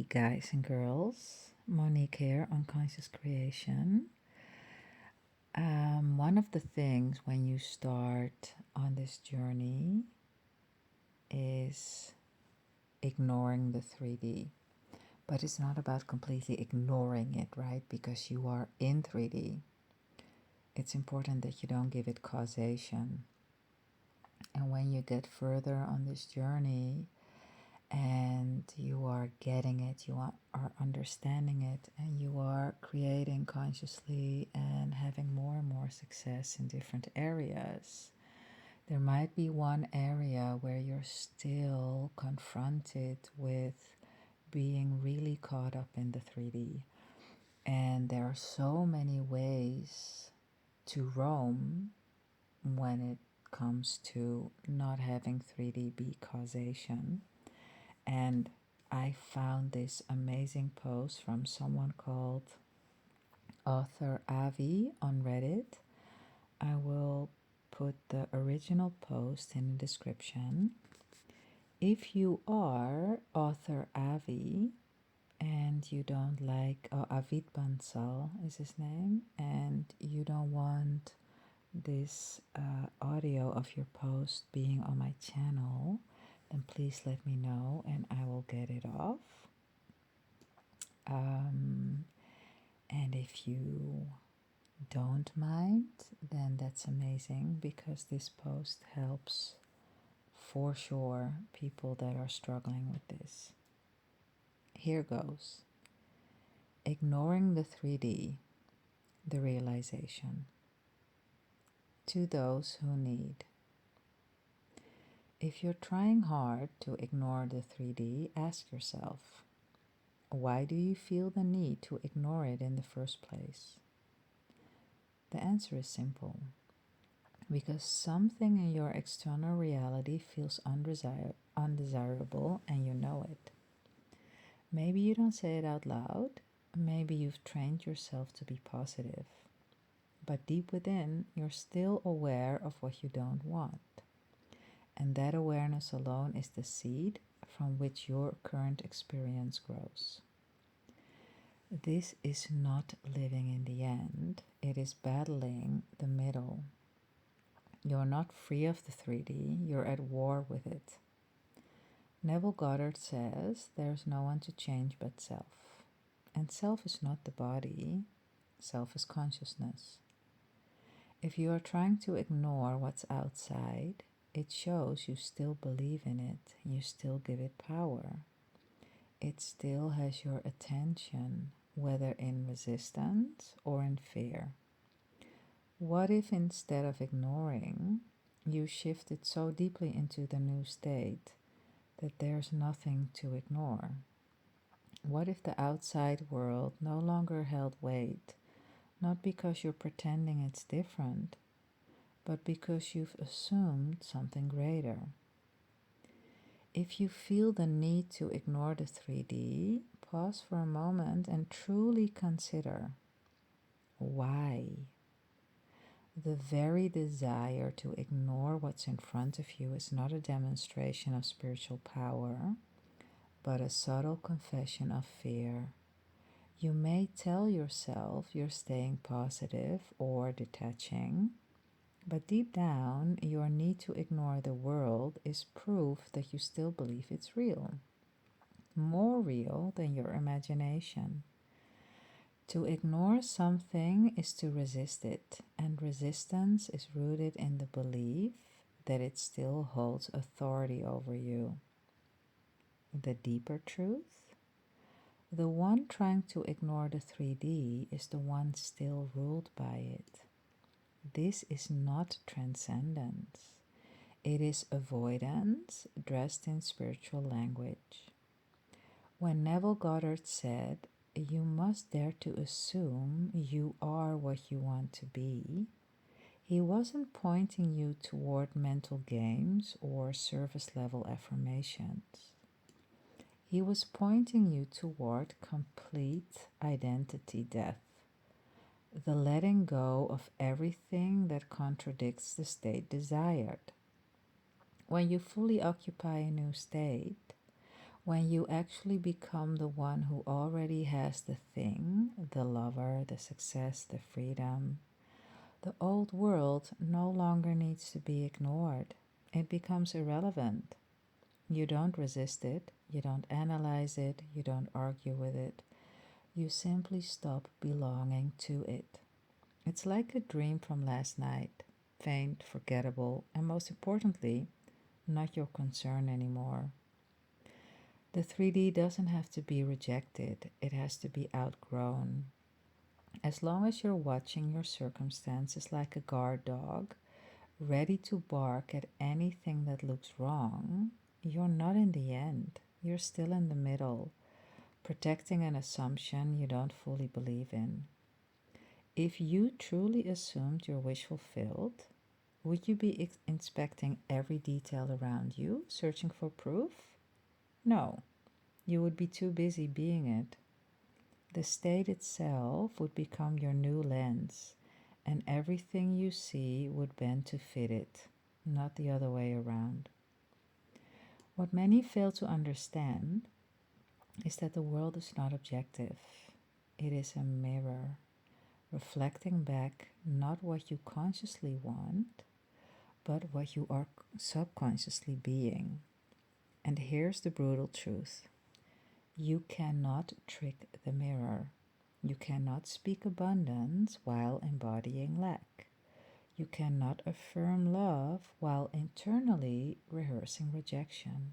Hey guys and girls, Monique here on Conscious Creation. One of the things when you start on this journey is ignoring the 3D. But it's not about completely ignoring it, right? Because you are in 3D. It's important that you don't give it causation. And when you get further on this journey, and you are getting it, you are understanding it, and you are creating consciously and having more and more success in different areas. There might be one area where you're still confronted with being really caught up in the 3D. And there are so many ways to roam when it comes to not having 3D be causation. And I found this amazing post from someone called Author Avi on Reddit. I will put the original post in the description. If you are Author Avi and you don't like, Avid Bansal is his name, and you don't want this audio of your post being on my channel, then please let me know and I will get it off. And if you don't mind, then that's amazing because this post helps for sure people that are struggling with this. Here goes. Ignoring the 3D, the realization. To those who need. If you're trying hard to ignore the 3D, ask yourself, why do you feel the need to ignore it in the first place? The answer is simple. Because something in your external reality feels undesirable and you know it. Maybe you don't say it out loud. Maybe you've trained yourself to be positive. But deep within, you're still aware of what you don't want. And that awareness alone is the seed from which your current experience grows. This is not living in the end, it is battling the middle. You're not free of the 3D, you're at war with it. Neville Goddard says there's no one to change but self. And self is not the body, self is consciousness. If you are trying to ignore what's outside, it shows you still believe in it, you still give it power. It still has your attention, whether in resistance or in fear. What if instead of ignoring, you shifted so deeply into the new state that there's nothing to ignore? What if the outside world no longer held weight, not because you're pretending it's different, but because you've assumed something greater? If you feel the need to ignore the 3D, pause for a moment and truly consider why. The very desire to ignore what's in front of you is not a demonstration of spiritual power, but a subtle confession of fear. You may tell yourself you're staying positive or detaching, but deep down, your need to ignore the world is proof that you still believe it's real, more real than your imagination. To ignore something is to resist it, and resistance is rooted in the belief that it still holds authority over you. The deeper truth? The one trying to ignore the 3D is the one still ruled by it. This is not transcendence. It is avoidance dressed in spiritual language. When Neville Goddard said, "You must dare to assume you are what you want to be," he wasn't pointing you toward mental games or surface level affirmations. He was pointing you toward complete identity death, the letting go of everything that contradicts the state desired. When you fully occupy a new state, When you actually become the one who already has the thing, the lover, the success, the freedom, the old world no longer needs to be ignored. It becomes irrelevant. You don't resist it, you don't analyze it, you don't argue with it. You simply stop belonging to it. It's like a dream from last night, faint, forgettable, and most importantly, not your concern anymore. The 3D doesn't have to be rejected, it has to be outgrown. As long as you're watching your circumstances like a guard dog, ready to bark at anything that looks wrong, you're not in the end. You're still in the middle, protecting an assumption you don't fully believe in. If you truly assumed your wish fulfilled, would you be inspecting every detail around you, searching for proof? No, you would be too busy being it. The state itself would become your new lens, and everything you see would bend to fit it, not the other way around. What many fail to understand is that the world is not objective. It is a mirror, reflecting back not what you consciously want, but what you are subconsciously being. And here's the brutal truth. You cannot trick the mirror. You cannot speak abundance while embodying lack. You cannot affirm love while internally rehearsing rejection.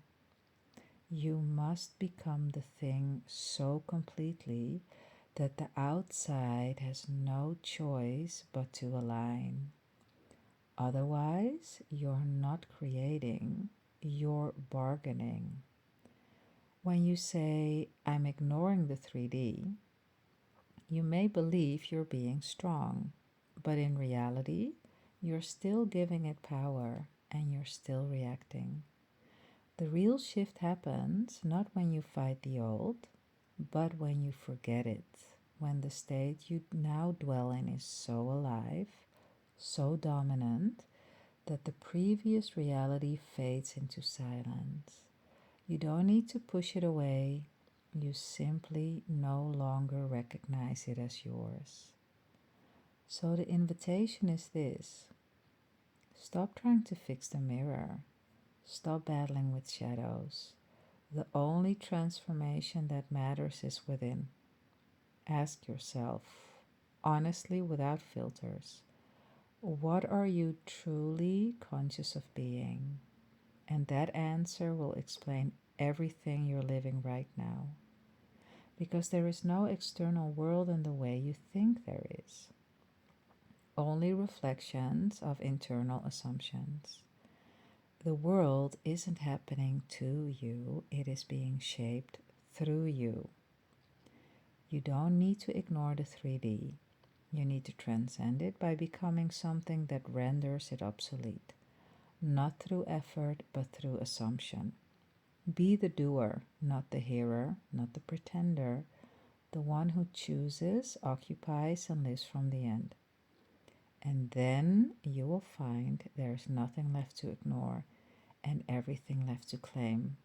You must become the thing so completely that the outside has no choice but to align. Otherwise, you're not creating, you're bargaining. When you say, I'm ignoring the 3D, you may believe you're being strong, but in reality, you're still giving it power and you're still reacting. The real shift happens not when you fight the old, but when you forget it, when the state you now dwell in is so alive, so dominant, that the previous reality fades into silence. You don't need to push it away, you simply no longer recognize it as yours. So the invitation is this: stop trying to fix the mirror, stop battling with shadows. The only transformation that matters is within. Ask yourself, honestly, without filters, what are you truly conscious of being? And that answer will explain everything you're living right now. Because there is no external world in the way you think there is. Only reflections of internal assumptions. The world isn't happening to you, it is being shaped through you. You don't need to ignore the 3D. You need to transcend it by becoming something that renders it obsolete. Not through effort, but through assumption. Be the doer, not the hearer, not the pretender, the one who chooses, occupies, and lives from the end. And then you will find there's nothing left to ignore and everything left to claim.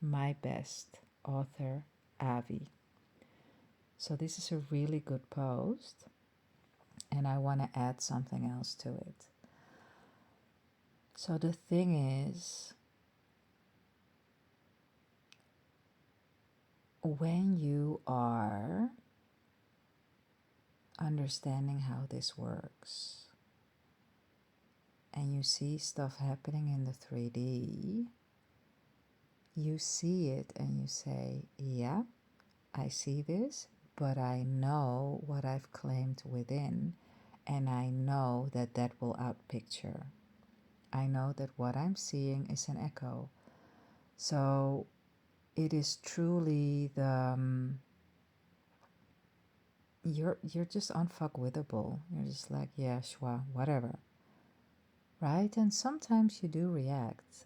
My best, Author Avi. So this is a really good post, and I want to add something else to it. So the thing is, when you are understanding how this works and you see stuff happening in the 3D, you see it and you say, yeah, I see this, but I know what I've claimed within, and I know that that will outpicture. I know that what I'm seeing is an echo. So it is truly the you're just unfuckwithable. You're just like, yeah, schwa, whatever. Right? And sometimes you do react,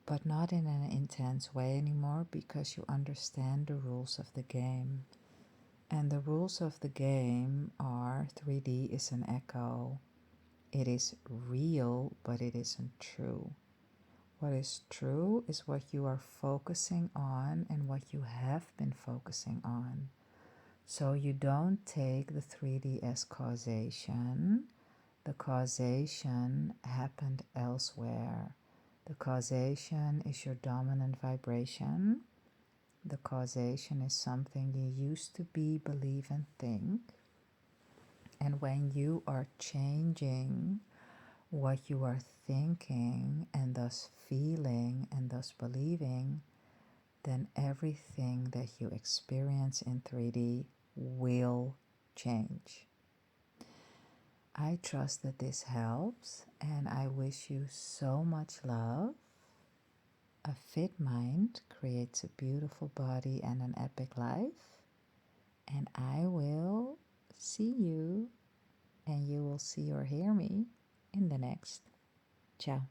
but not in an intense way anymore because you understand the rules of the game. And the rules of the game are 3D is an echo. It is real, but it isn't true. What is true is what you are focusing on and what you have been focusing on. So you don't take the 3D as causation. The causation happened elsewhere. The causation is your dominant vibration. The causation is something you used to be, believe, and think. And when you are changing what you are thinking and thus feeling and thus believing, then everything that you experience in 3D will change. I trust that this helps, and I wish you so much love. A fit mind creates a beautiful body and an epic life. And I will see you, and you will see or hear me in the next. Ciao.